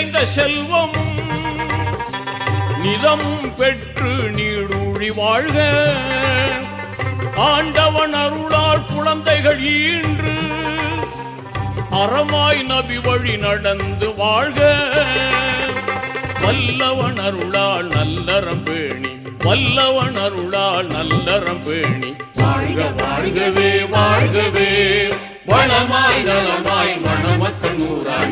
நிறைந்த செல்வமும் நிதமும் பெற்று நீடூழி வாழ்க. ஆண்டவன் அருளால் குழந்தைகள் ஈன்று அறமாய் நபி வழி நடந்து வாழ்க. வல்லவன் அருளால் நல்லறம் பேணி, வல்லவன் அருளால் நல்லறம் பேணி வாழ்க வாழ்கவே வாழ்கவே. வளமாய் நலமாய் மணமக்கள் நூறாய்